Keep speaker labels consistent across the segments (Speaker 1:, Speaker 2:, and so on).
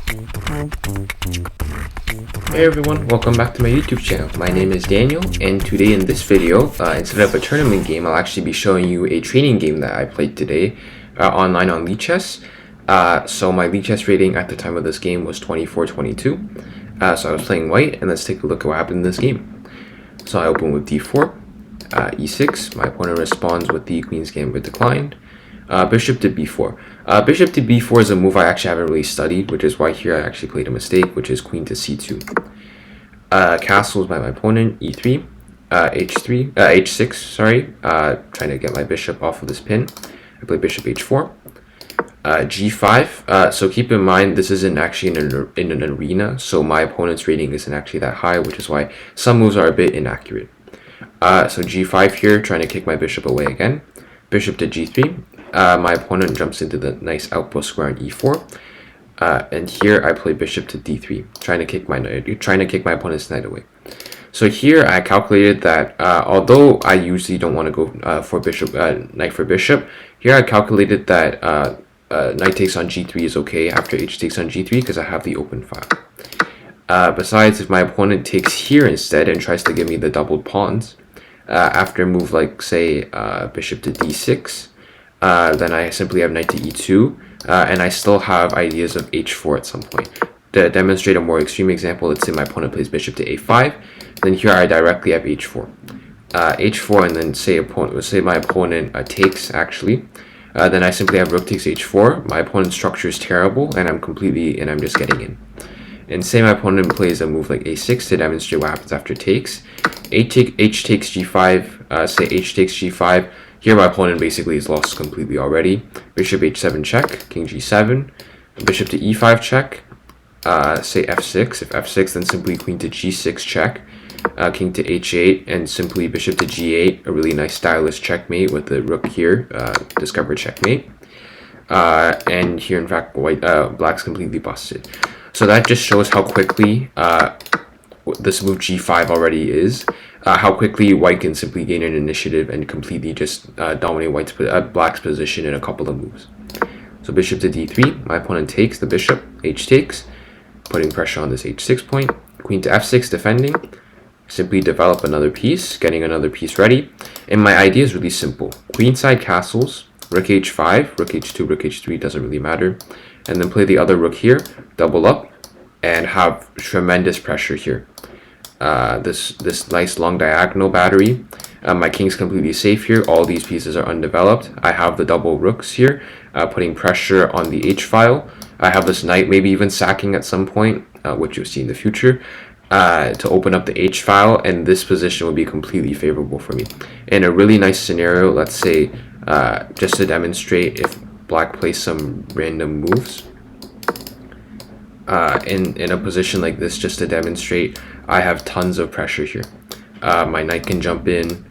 Speaker 1: Hey everyone, welcome back to my YouTube channel. My name is Daniel, and today in this video, instead of a tournament game, I'll actually be showing you a training game that I played today online on Lichess. So my Lichess rating at the time of this game was 24-22. So I was playing white, and let's take a look at what happened in this game. So I open with d4, e6. My opponent responds with the Queen's Gambit declined. Bishop to b4. Bishop to b4 is a move I actually haven't really studied, which is why here I actually played a mistake, which is queen to c2. Castles by my opponent, e3, h6, sorry, trying to get my bishop off of this pin. I play bishop h4, g5. So keep in mind, this isn't actually in an arena, so my opponent's rating isn't actually that high, which is why some moves are a bit inaccurate. So g5 here, trying to kick my bishop away again. Bishop to g3. My opponent jumps into the nice outpost square on e4, and here I play bishop to d3, trying to kick my opponent's knight away. So here I calculated that although I usually don't want to go for bishop, knight for bishop, here I calculated that knight takes on g3 is okay after h takes on g3 because I have the open file. Besides, if my opponent takes here instead and tries to give me the doubled pawns after a move like say bishop to d6. Then I simply have knight to e2, and I still have ideas of h4 at some point. To demonstrate a more extreme example, let's say my opponent plays bishop to a5, then here I directly have h4. H4, and then say my opponent takes, actually. Then I simply have rook takes h4. My opponent's structure is terrible, and I'm just getting in. And say my opponent plays a move like a6 to demonstrate what happens after takes. H takes g5, say h takes g5. Here my opponent basically is lost completely already. Bishop h7 check, king g7, bishop to e5 check, say f6. If f6, then simply queen to g6 check, king to h8, and simply bishop to g8, a really nice stylish checkmate with the rook here, discover checkmate. And here in fact black's completely busted. So that just shows how quickly this move g5 already is. How quickly white can simply gain an initiative and completely just dominate black's position in a couple of moves. So bishop to d3, my opponent takes the bishop, h takes, putting pressure on this h6 point. Queen to f6, defending. Simply develop another piece, getting another piece ready. And my idea is really simple. Queenside castles, rook h5, rook h2, rook h3, doesn't really matter. And then play the other rook here, double up, and have tremendous pressure here. This nice long diagonal battery. My king's completely safe here. All these pieces are undeveloped. I have the double rooks here, putting pressure on the h-file. I have this knight maybe even sacking at some point, which you'll see in the future, to open up the h-file, and this position will be completely favorable for me. In a really nice scenario, let's say, just to demonstrate if black plays some random moves, in a position like this, just to demonstrate, I have tons of pressure here. My knight can jump in.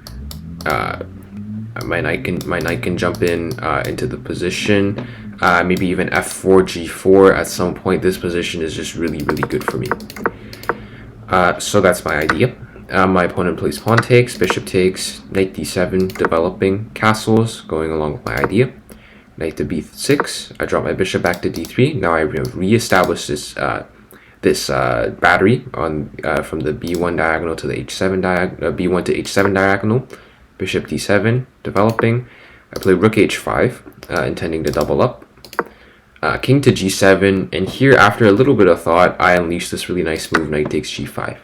Speaker 1: My knight can jump in into the position. Maybe even f4, g4 at some point. This position is just really good for me. So that's my idea. My opponent plays pawn takes, bishop takes, knight d7, developing castles, going along with my idea. Knight to b6. I drop my bishop back to d3. Now I have re-established this battery on from the b1 diagonal to the h7 diagonal, b1 to h7 diagonal. Bishop d7, developing. I play rook h5, intending to double up. King to g7, and here after a little bit of thought, I unleash this really nice move, knight takes g5.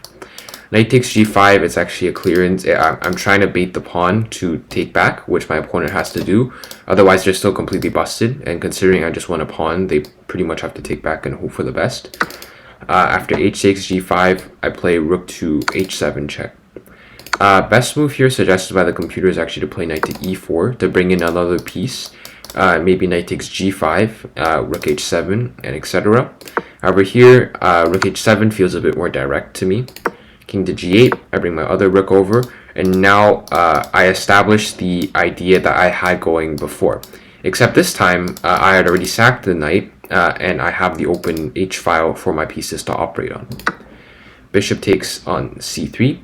Speaker 1: Knight takes g5, it's actually a clearance. I'm trying to bait the pawn to take back, which my opponent has to do. Otherwise, they're still completely busted. And considering I just won a pawn, they pretty much have to take back and hope for the best. After h takes g5, I play rook to h7 check. Best move here suggested by the computer is actually to play knight to e4 to bring in another piece. Maybe knight takes g5, rook h7, and etc. However, here, rook h7 feels a bit more direct to me. King to g8, I bring my other rook over, and now I establish the idea that I had going before. Except this time, I had already sacked the knight, and I have the open h-file for my pieces to operate on. Bishop takes on c3.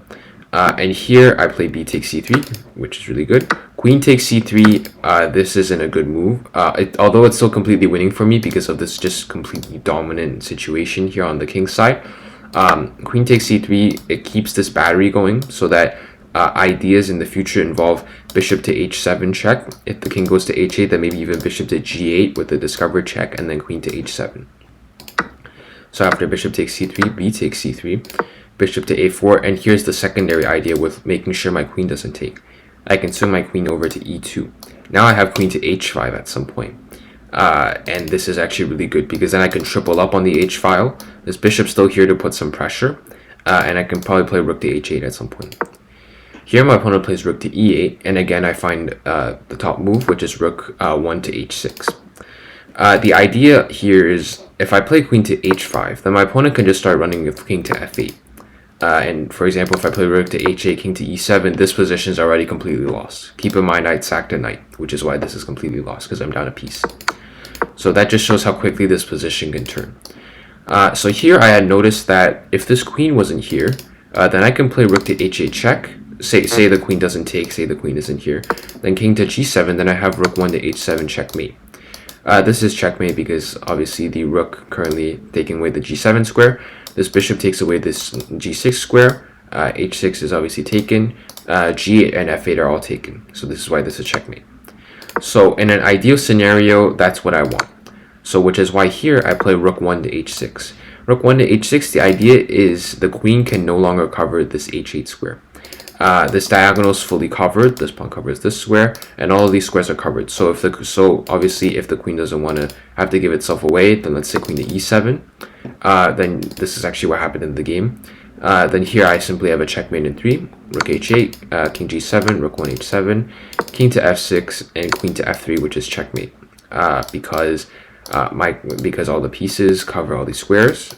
Speaker 1: And here I play b takes c3, which is really good. Queen takes c3, this isn't a good move. Although it's still completely winning for me because of this just completely dominant situation here on the king's side. Queen takes c3, it keeps this battery going so that ideas in the future involve bishop to h7 check. If the king goes to h8, then maybe even bishop to g8 with the discovered check, and then queen to h7. So after bishop takes c3, b takes c3, bishop to a4, and here's the secondary idea with making sure my queen doesn't take. I can swing my queen over to e2. Now I have queen to h5 at some point. And this is actually really good because then I can triple up on the h file. This bishop's still here to put some pressure, and I can probably play rook to h8 at some point. Here my opponent plays rook to e8, and again I find the top move, which is rook 1 to h6. The idea here is if I play queen to h5, then my opponent can just start running with king to f8. And for example, if I play rook to h8, king to e7, this position is already completely lost. Keep in mind I'd sacked a knight, which is why this is completely lost, because I'm down a piece. So that just shows how quickly this position can turn. So here I had noticed that if this queen wasn't here, then I can play rook to h8 check. Say the queen doesn't take, say the queen isn't here. Then king to g7, then I have rook 1 to h7 checkmate. This is checkmate because obviously the rook currently taking away the g7 square. This bishop takes away this g6 square. H6 is obviously taken. G8 and f8 are all taken. So this is why this is checkmate. So in an ideal scenario, that's what I want. So which is why here I play rook 1 to h6. Rook 1 to h6, the idea is the queen can no longer cover this h8 square. This diagonal is fully covered. This pawn covers this square, and all of these squares are covered. So obviously if the queen doesn't want to have to give itself away, then let's say queen to e7. Then this is actually what happened in the game. Then here I simply have a checkmate in 3, rook h8, king g7, rook 1 h7, king to f6, and queen to f3, which is checkmate. Because all the pieces cover all these squares.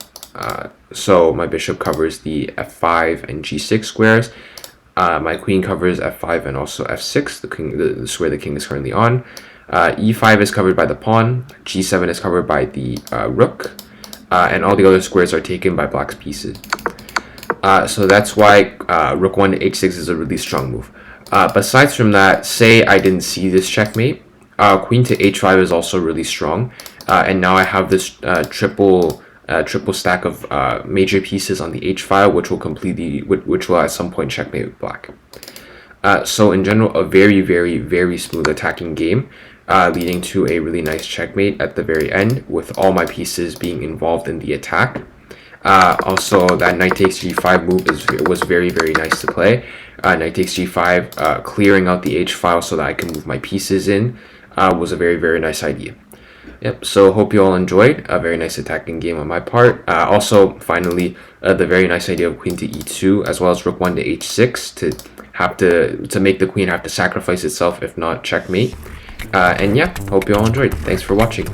Speaker 1: So my bishop covers the f5 and g6 squares. My queen covers f5 and also f6, the square the king is currently on. E5 is covered by the pawn, g7 is covered by the rook, and all the other squares are taken by black's pieces. So that's why rook 1 to h6 is a really strong move. Besides from that, say I didn't see this checkmate, queen to h5 is also really strong, and now I have this triple stack of major pieces on the h file, which will at some point checkmate with black. So in general, a very, very, very smooth attacking game, leading to a really nice checkmate at the very end, with all my pieces being involved in the attack. Also, that knight takes g5 move was very, very nice to play. Knight takes g5, clearing out the h file so that I can move my pieces in, was a very, very nice idea. Yep, so hope you all enjoyed. A very nice attacking game on my part. Also, finally, the very nice idea of queen to e2, as well as rook 1 to h6 to make the queen have to sacrifice itself, if not checkmate. And yeah, hope you all enjoyed. Thanks for watching.